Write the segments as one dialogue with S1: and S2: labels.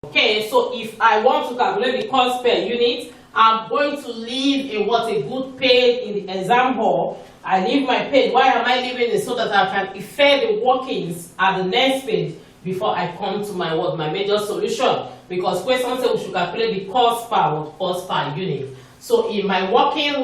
S1: Okay, so if I want to calculate the cost per unit, I'm going to leave a good page in the exam hall. I leave my page. Why am I leaving it? So that I can effect the workings at the next page before I come to my major solution. Because question says we should calculate the cost per unit. So in my working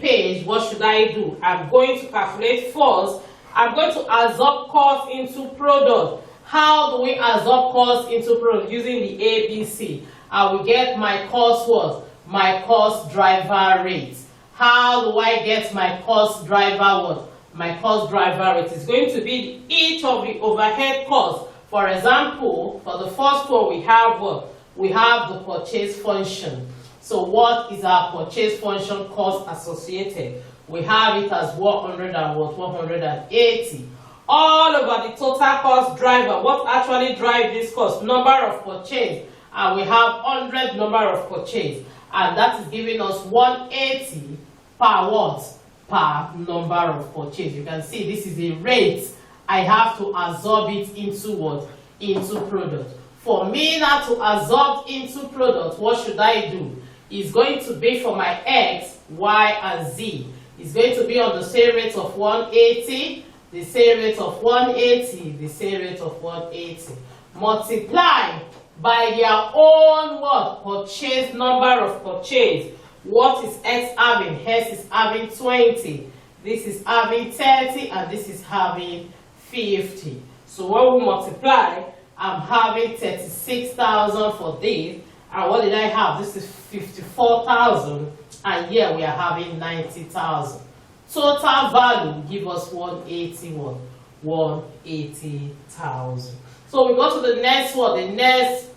S1: page, what should I do? I'm going to calculate first. I'm going to absorb cost into product. How do we absorb cost into product? Using the ABC. I will get my cost what? My cost driver rate. How do I get my cost driver what? My cost driver rate is going to be each of the overhead costs. For example, for the first one we have what? We have the purchase function. So what is our purchase function cost associated? We have it as 180. All over the total cost driver, what actually drives this cost? Number of purchase. And we have 100 number of purchase. And that is giving us 180 per what? Per number of purchase. You can see this is a rate. I have to absorb it into what? Into product. For me now to absorb into product, what should I do? It's going to be for my X, Y, and Z. It's going to be on the same rate of 180, the same rate of 180, the same rate of 180. Multiply by their own what? Purchase, number of purchase. What is X having? X is having 20. This is having 30, and this is having 50. So when we multiply, I'm having 36,000 for this. And what did I have? This is 54,000. And here we are having 90,000. Total value give us 181. 180,000. So we go to the next one, the next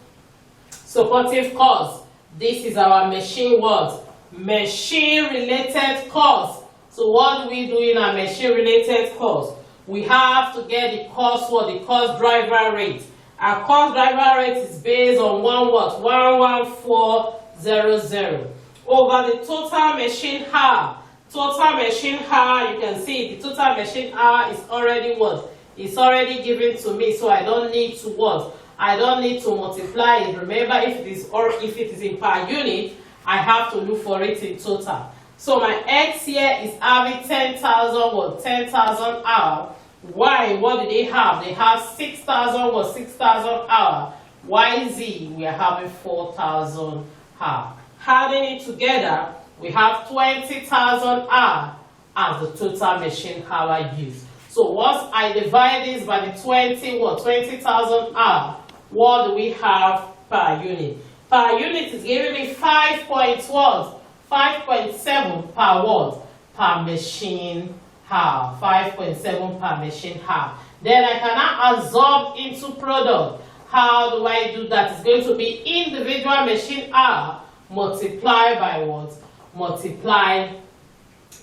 S1: supportive cost. This is our machine what? Machine related cost. So what do we do in our machine related cost? We have to get the cost what? The cost driver rate. Our cost driver rate is based on 11400 over the total machine hour. Total machine hour, you can see the total machine hour is already what? It's already given to me, so I don't need to what? I don't need to multiply it. Remember, if it is in per unit, I have to look for it in total. So my X here is having 10,000 what? 10,000 hour. Y, what do they have? They have 6,000 what? 6,000 hour. YZ, we are having 4,000 hour. Adding it together, we have 20,000 hour as the total machine hour used. So once I divide this by the 20,000 hour, what do we have per unit? Per unit is giving me 5.7 per what? Per machine hour. 5.7 per machine hour. Then I can now absorb into product. How do I do that? It's going to be individual machine hour multiplied by what? Multiplied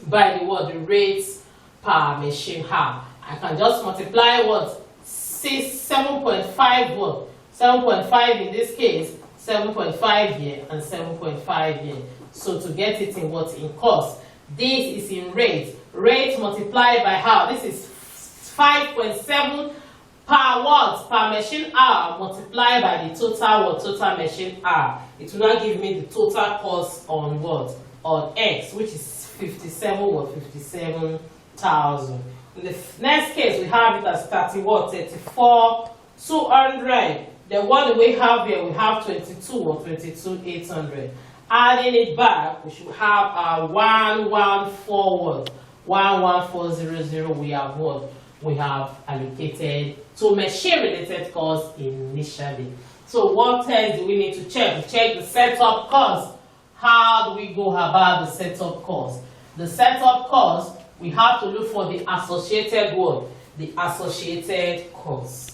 S1: by the what? The rates per machine hour. I can just multiply what? 7.5 what? 7.5 in this case, 7.5 here, and 7.5 here. So to get it in what? In cost. This is in rate. Rate multiplied by how? This is 5.7 per what? Per machine hour multiplied by the total what? Total machine hour. It will now give me the total cost on what? On X, which is 57 or 57,000. In the next case, we have it as 34,200. Then what do we have here? We have 22 or 22,800. Adding it back, we should have our 114 11400. We have what? We have allocated to machine related costs initially. So what else do we need to check? We check the setup cost. How do we go about the setup cost? The setup cost, we have to look for the associated what? The associated cost.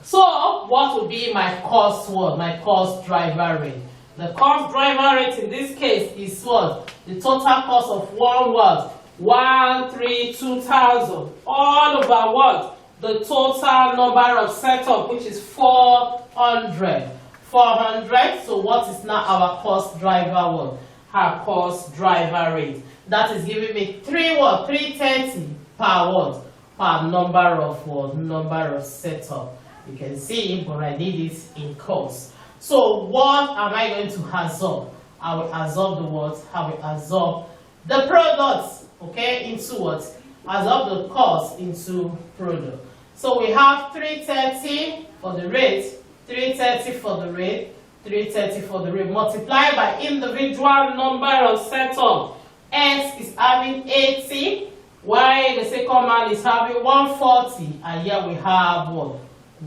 S1: So what will be my cost what? My cost driver rate. The cost driver rate in this case is what? The total cost of one what? 132,000. All over what? The total number of setup, which is 400. 400. So what is now our cost driver what? Our cost driver rate. That is giving me 330 per what? Per number of what? Number of setup. You can see, but I did it in cost. So what am I going to absorb? I will absorb the what? I will absorb the products, okay, into what? Absorb the cost into product. So we have 330 for the rate, 330 for the rate, 330 for the rate, multiplied by individual number of setup. X is having 80, while the second man is having 140, and here we have what?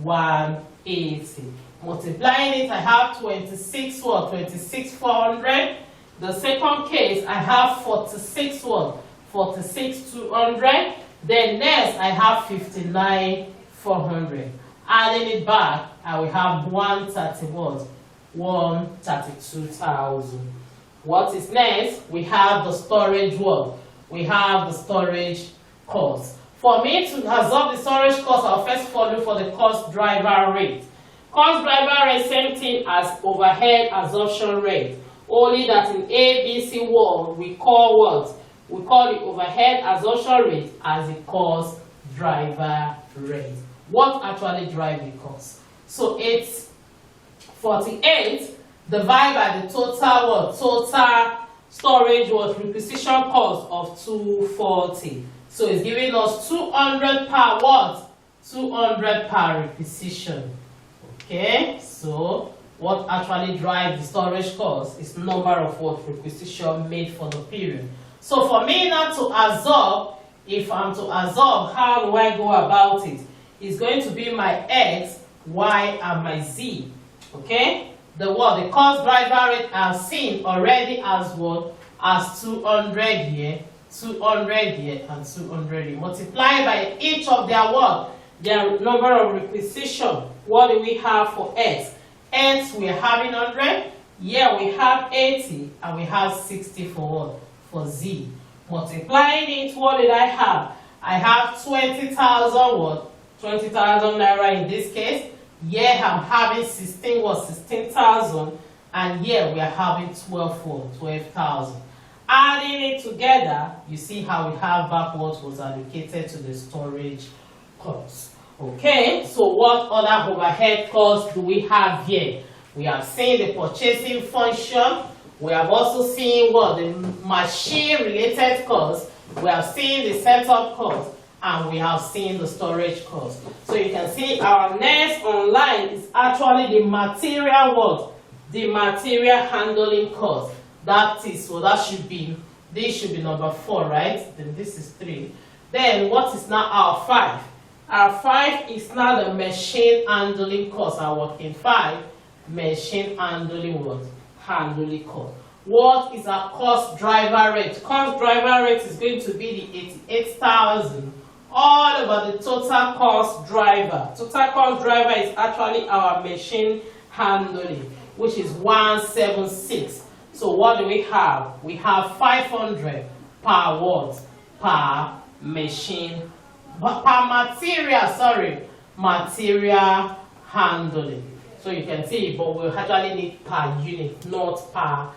S1: 180. Multiplying it, I have 26 what? 26,400. The second case, I have 46 what? 46,200. Then next, I have 59,400. Adding it back, I will have 130 what? 132,000. What is next? We have the storage what? We have the storage cost. For me to absorb the storage cost, I'll first follow for the cost driver rate. Cost driver rate, same thing as overhead absorption rate. Only that in ABC world, we call what? We call the overhead absorption rate as the cost driver rate. What actually drives the cost? So it's 48 divided by the total what? Total storage what? Requisition cost of 240. So it's giving us 200 per what? 200 per requisition. Okay, so what actually drives the storage cost is number of what? Requisition made for the period. So for me now to absorb, if I'm to absorb, how do I go about it? It's going to be my X, Y, and my Z. Okay? The what? The cost driver rate I've seen already as what? As 200 here, 200 here, and 200 here. Multiply by each of their what? Their number of requisition. What do we have for X? X, we are having 100. Here we have 80, and we have 60 for what? For Z. Multiplying it, what did I have? I have 20,000 what? 20,000 naira in this case. Here I'm having 16 what? 16,000. And here we are having 12 what? 12,000. Adding it together, you see how we have back what was allocated to the storage cost. Okay, so what other overhead costs do we have here? We have seen the purchasing function. We have also seen what? The machine related costs. We have seen the setup cost. And we have seen the storage cost. So you can see our next online is actually the material what? The material handling cost. That is, so that should be, this should be number 4, right? Then this is 3. Then what is now our 5? Our 5 is now the machine handling cost. Our working 5, machine handling what? Handling cost. What is our cost driver rate? Cost driver rate is going to be the 88,000 all over the total cost driver. Total cost driver is actually our machine handling, which is 176. So what do we have? We have 500 per what? Per machine, per material, sorry, material handling. So you can see, but we actually need per unit, not per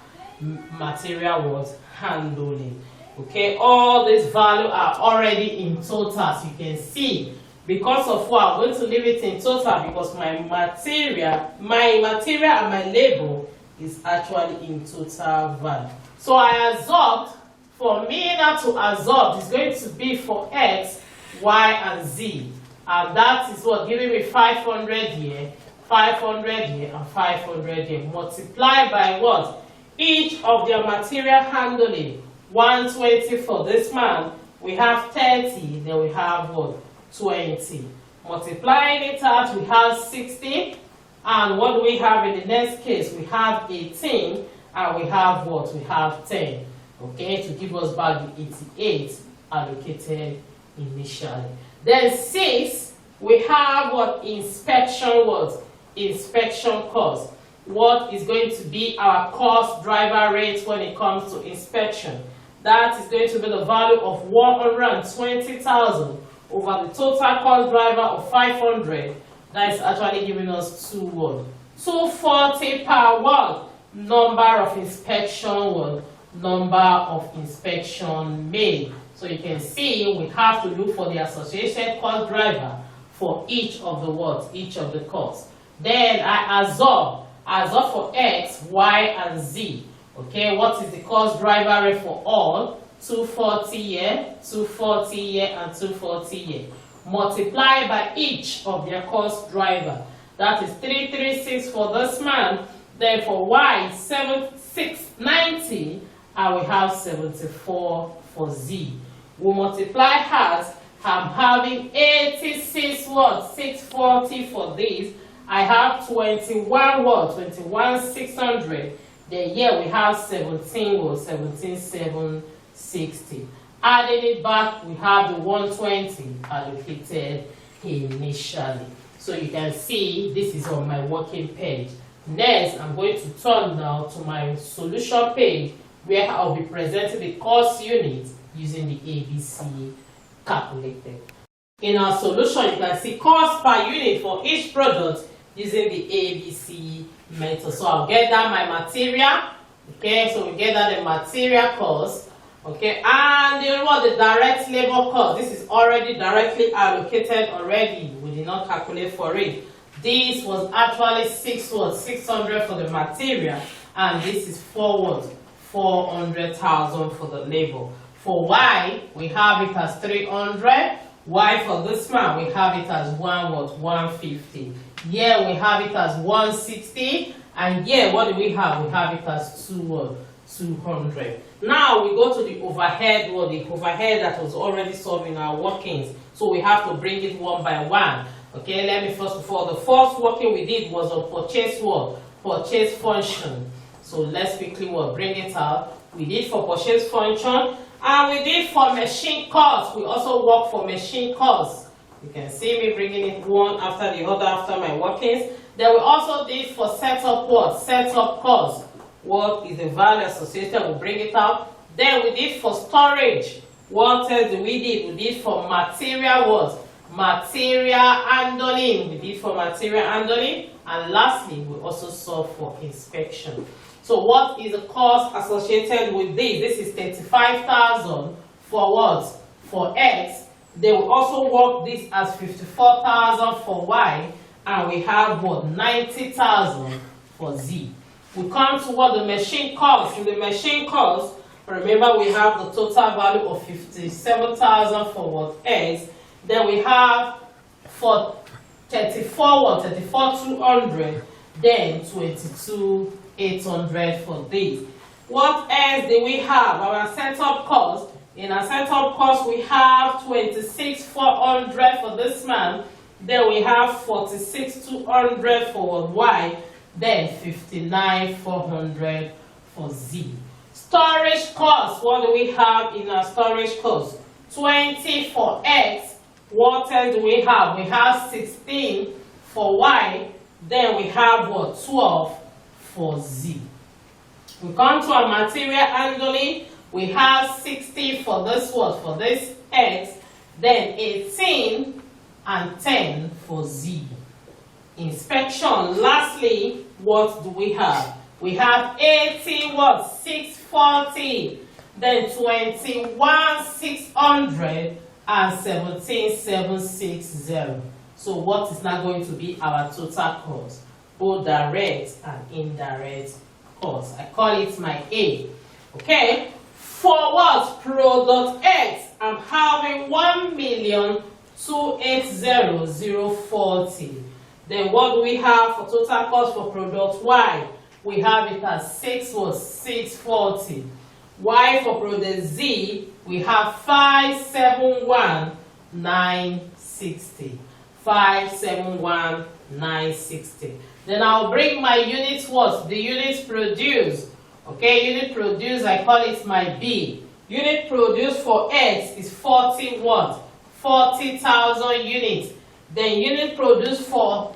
S1: material what? Handling. Okay, all these values are already in total, so you can see. Because of what, I'm going to leave it in total because my material and my label is actually in total value. So I absorbed, for me now to absorb is going to be for X, Y, and Z. And that is what, giving me 500 here, 500 here, and 500 here. Multiplied by what? Each of their material handling. 120 for this man, we have 30, then we have what? 20. Multiplying it out, we have 60. And what do we have in the next case? We have 18, and we have what? We have 10. Okay, to give us back the 88 allocated initially. Then 6, we have what? Inspection what? Inspection cost. What is going to be our cost driver rate when it comes to inspection? That is going to be the value of 120,000 over the total cost driver of 500. That is actually giving us 240 per what? Number of inspection what? Number of inspection made. So you can see we have to look for the associated cost driver for each of the what? Each of the costs. Then I absorb for X, Y, and Z. Okay, what is the cost driver rate for all? 240 here, 240 here, and 240 here. Multiply by each of their cost driver. That is 336 for this man. Then for Y, 7690, and we have 74 for Z. We multiply as I'm having 86 what? 640 for this. I have 21 what? 21,600. Then here we have 17 what? 17,760. Adding it back, we have the 120 allocated initially. So you can see this is on my working page. Next, I'm going to turn now to my solution page where I'll be presenting the cost unit using the ABC calculator. In our solution, you can see cost per unit for each product using the ABC method. So I'll get down my material. Okay, so we get down the material cost. Okay, and the direct labor cost. This is already directly allocated already. We did not calculate for it. This was actually 600 for the material, and this is 400,000 for the labor. For Y, we have it as 300. Y for this man, we have it as 150. Here we have it as 160, and here what do we have? We have it as 200. Now we go to the overhead, the overhead that was already solved in our workings. So we have to bring it one by one. Okay, let me first of all, the first working we did was on purchase purchase function. So let's quickly bring it out. We did for purchase function, and we did for machine cost. We also work for machine cost. You can see me bringing it one after the other after my workings. Then we also did for setup setup cost. What is the value associated? We'll bring it out. Then we did for storage. What else did we did? We did for material material handling. We did for material handling. And lastly, we also saw for inspection. So what is the cost associated with this? This is 35,000 for what? For X. They will also work this as 54,000 for Y. And we have what? 90,000 for Z. We come to what the machine cost. In the machine cost, remember we have the total value of 57,000 for what? X. Then we have for 34,200, then 22,800 for this. What else do we have? Our setup cost. In our setup cost, we have 26,400 for this man. Then we have 46,200 for Y. Then 59,400 for Z. Storage cost. What do we have in our storage cost? 20 for X. What else do we have? We have 16 for Y. Then we have what? 12 for Z. We come to our material handling. We have 60 for this for this X. Then 18 and 10 for Z. Inspection. Lastly, what do we have? We have 80 640. Then 21,600 and 17,760. So what is now going to be our total cost? Both direct and indirect cost. I call it my A. Okay. For what? Product X, I'm having 1,280,040. Then what do we have for total cost for product Y? We have it as 640. Y for product Z, we have 571,960. 571,960. Then I'll bring my units the units produced. Okay, unit produced, I call it my B. Unit produced for X is 40,000 units. Then unit produced for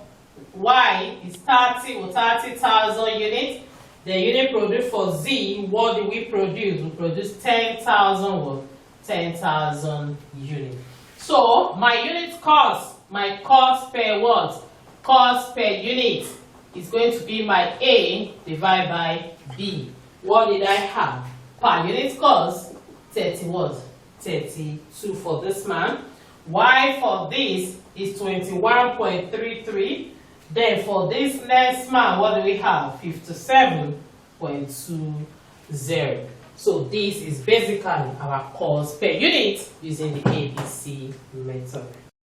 S1: Y is 30,000 units. The unit produced for Z, what do we produce? We produce 10,000 units. So my unit cost, my cost per what? Cost per unit is going to be my A divided by B. What did I have? Per unit cost, 30 what? 32 for this man. Y for this is 21.33. Then for this next man, what do we have? 57.20. So this is basically our cost per unit using the ABC method.